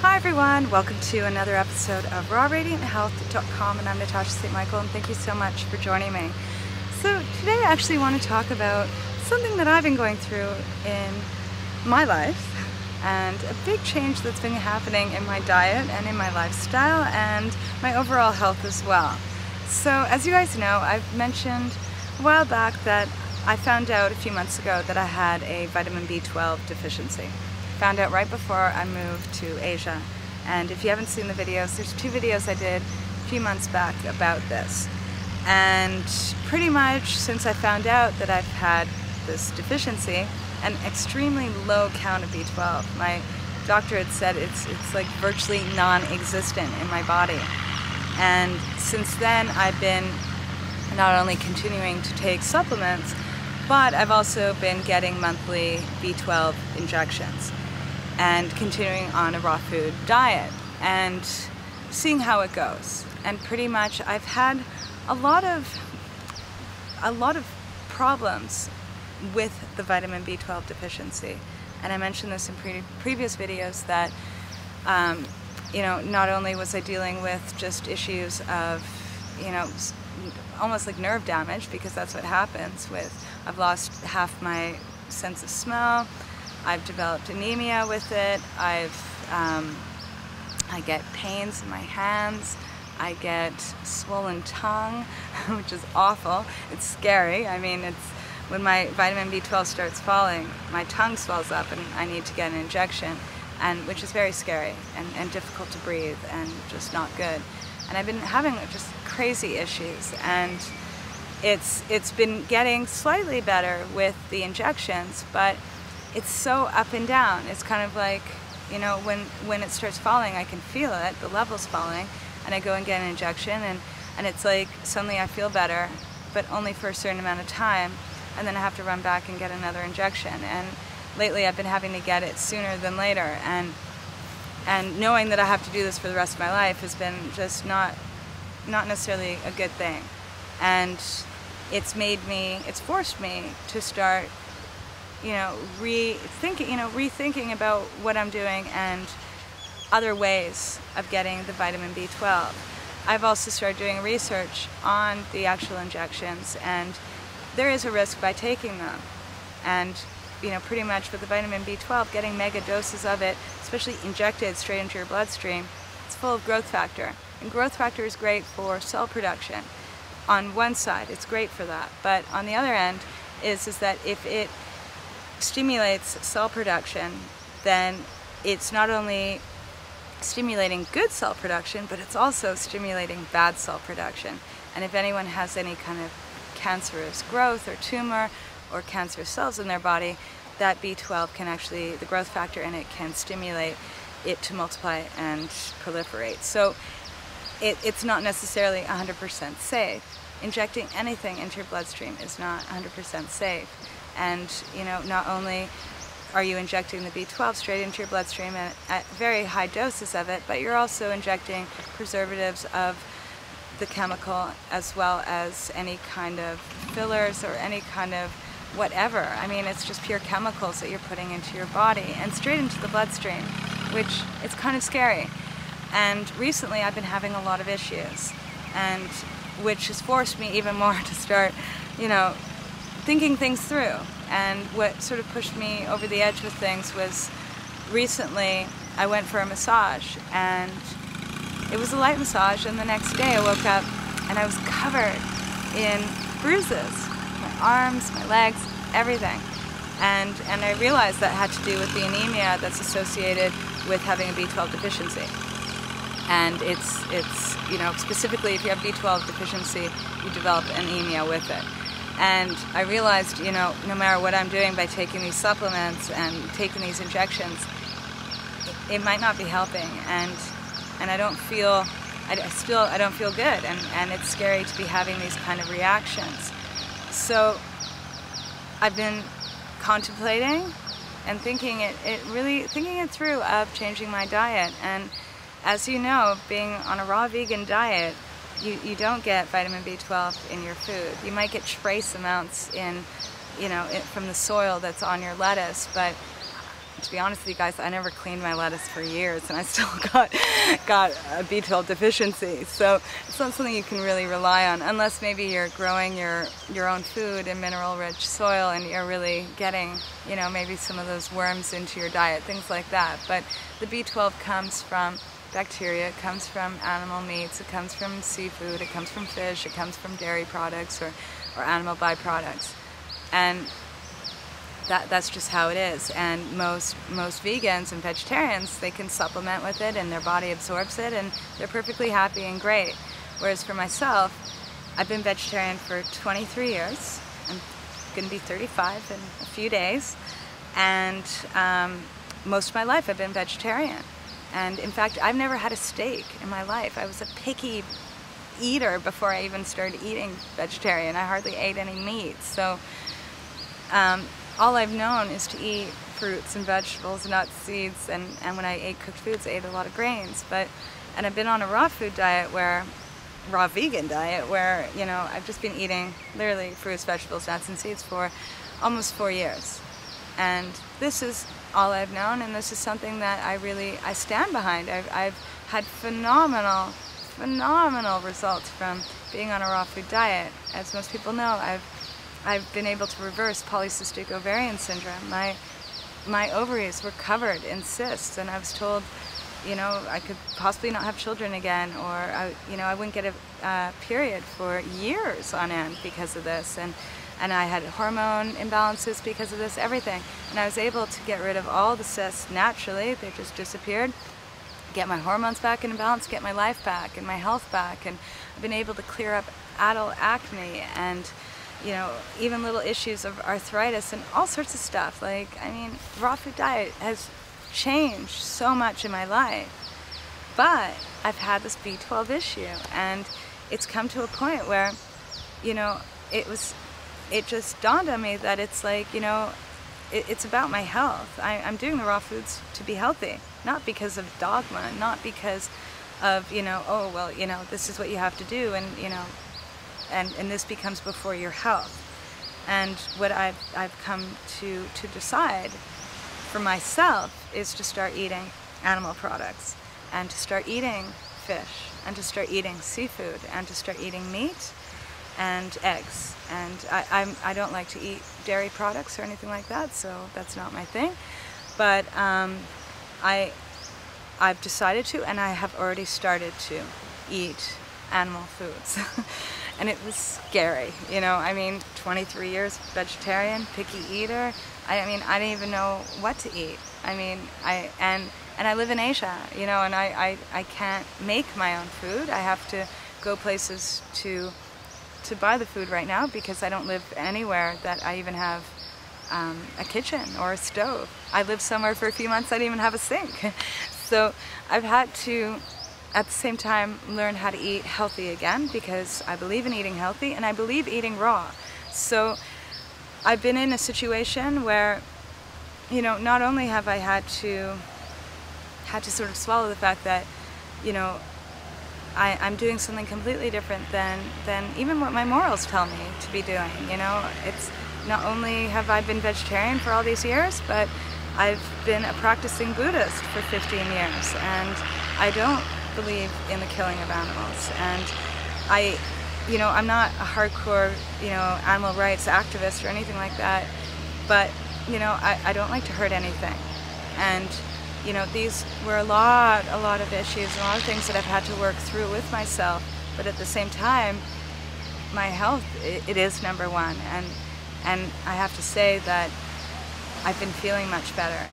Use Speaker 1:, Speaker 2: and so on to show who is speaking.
Speaker 1: Hi everyone, welcome to another episode of RawRadiantHealth.com, and I'm Natasha St. Michael, and thank you so much for joining me. So today I actually want to talk about something that I've been going through in my life, and a big change that's been happening in my diet and in my lifestyle and my overall health as well. So as you guys know, I've mentioned a while back that I found out a few months ago that I had a vitamin B12 deficiency. Found out right before I moved to Asia, and if you haven't seen the videos, there's 2 videos I did a few months back about this. And pretty much since I found out that I've had this deficiency, an extremely low count of B12. My doctor had said it's like virtually non-existent in my body. And since then I've been not only continuing to take supplements, but I've also been getting monthly B12 injections and continuing on a raw food diet and seeing how it goes. And pretty much I've had a lot of problems with the vitamin B12 deficiency. And I mentioned this in previous videos that not only was I dealing with just issues of almost like nerve damage, because that's what happens with, I've lost half my sense of smell, I've developed anemia with it, I get pains in my hands, I get swollen tongue, which is awful. It's scary. I mean, it's when my vitamin B12 starts falling, my tongue swells up and I need to get an injection, and which is very scary and difficult to breathe and just not good. And I've been having just crazy issues, and it's been getting slightly better with the injections, but it's so up and down. It's kind of like, when it starts falling, I can feel it, the level's falling, and I go and get an injection, and it's like suddenly I feel better, but only for a certain amount of time, and then I have to run back and get another injection. And lately I've been having to get it sooner than later, and knowing that I have to do this for the rest of my life has been just not necessarily a good thing. And it's forced me to start rethinking about what I'm doing and other ways of getting the vitamin B12. I've also started doing research on the actual injections, and there is a risk by taking them. And pretty much with the vitamin B12, getting mega doses of it, especially injected straight into your bloodstream, it's full of growth factor. And growth factor is great for cell production. On one side, it's great for that. But on the other end is that if it stimulates cell production, then it's not only stimulating good cell production, but it's also stimulating bad cell production. And if anyone has any kind of cancerous growth or tumor or cancerous cells in their body, that B12 can actually, the growth factor in it can stimulate it to multiply and proliferate. So it's not necessarily 100% safe. Injecting anything into your bloodstream is not 100% safe. And not only are you injecting the B12 straight into your bloodstream at very high doses of it, but you're also injecting preservatives of the chemical, as well as any kind of fillers or any kind of whatever. I mean, it's just pure chemicals that you're putting into your body and straight into the bloodstream, which is kind of scary. And recently I've been having a lot of issues, and which has forced me even more to start, thinking things through. And what sort of pushed me over the edge with things was recently I went for a massage, and it was a light massage, and the next day I woke up and I was covered in bruises. My arms, my legs, everything. And I realized that had to do with the anemia that's associated with having a B12 deficiency. And it's specifically if you have B12 deficiency, you develop anemia with it. And I realized, no matter what I'm doing by taking these supplements and taking these injections, it might not be helping. And I don't feel good, and it's scary to be having these kind of reactions. So I've been contemplating and thinking it through of changing my diet. And as you know, being on a raw vegan diet, you don't get vitamin B12 in your food. You might get trace amounts from the soil that's on your lettuce, but to be honest with you guys, I never cleaned my lettuce for years, and I still got a B12 deficiency. So it's not something you can really rely on, unless maybe you're growing your own food in mineral-rich soil and you're really getting, you know, maybe some of those worms into your diet, things like that. But the B12 comes from bacteria, it comes from animal meats, it comes from seafood, it comes from fish, it comes from dairy products or animal byproducts. And that's just how it is. And most vegans and vegetarians, they can supplement with it and their body absorbs it and they're perfectly happy and great. Whereas for myself, I've been vegetarian for 23 years. I'm going to be 35 in a few days. And most of my life I've been vegetarian. And in fact, I've never had a steak in my life. I was a picky eater before I even started eating vegetarian. I hardly ate any meat. So all I've known is to eat fruits and vegetables, nuts, seeds, and when I ate cooked foods, I ate a lot of grains. And I've been on a raw food diet raw vegan diet where, you know, I've just been eating literally fruits, vegetables, nuts, and seeds for almost 4 years. And this is all I've known, and this is something that I stand behind. I've had phenomenal results from being on a raw food diet. As most people know, I've been able to reverse polycystic ovarian syndrome. My ovaries were covered in cysts, and I was told, you know, I could possibly not have children again, or I wouldn't get a period for years on end because of this, and I had hormone imbalances because of this, everything. And I was able to get rid of all the cysts naturally. They just disappeared. Get my hormones back in balance, get my life back and my health back, and I've been able to clear up adult acne and, you know, even little issues of arthritis and all sorts of stuff. Like, I mean, raw food diet has changed so much in my life. But I've had this B12 issue, and it's come to a point where, you know, it just dawned on me that it's like, you know, it's about my health. I'm doing the raw foods to be healthy, not because of dogma, not because of, you know, oh, well, you know, this is what you have to do, and, you know, and this becomes before your health. And what I've come to decide for myself is to start eating animal products, and to start eating fish, and to start eating seafood, and to start eating meat and eggs. And I don't like to eat dairy products or anything like that, so that's not my thing. But I've decided to, and I have already started to eat animal foods. And it was scary, you know. I mean, 23 years vegetarian, picky eater. I mean, I didn't even know what to eat. I mean, and I live in Asia, you know, and I can't make my own food. I have to go places to buy the food right now, because I don't live anywhere that I even have a kitchen or a stove. I lived somewhere for a few months I didn't even have a sink. So I've had to, at the same time, learn how to eat healthy again, because I believe in eating healthy and I believe eating raw. So I've been in a situation where, you know, not only have I had to sort of swallow the fact that, you know, I'm doing something completely different than even what my morals tell me to be doing, you know. It's not only have I been vegetarian for all these years, but I've been a practicing Buddhist for 15 years, and I don't believe in the killing of animals. And I'm not a hardcore, you know, animal rights activist or anything like that, but, you know, I don't like to hurt anything. And, you know, these were a lot of issues, a lot of things that I've had to work through with myself, but at the same time, my health, it is number one, and I have to say that I've been feeling much better.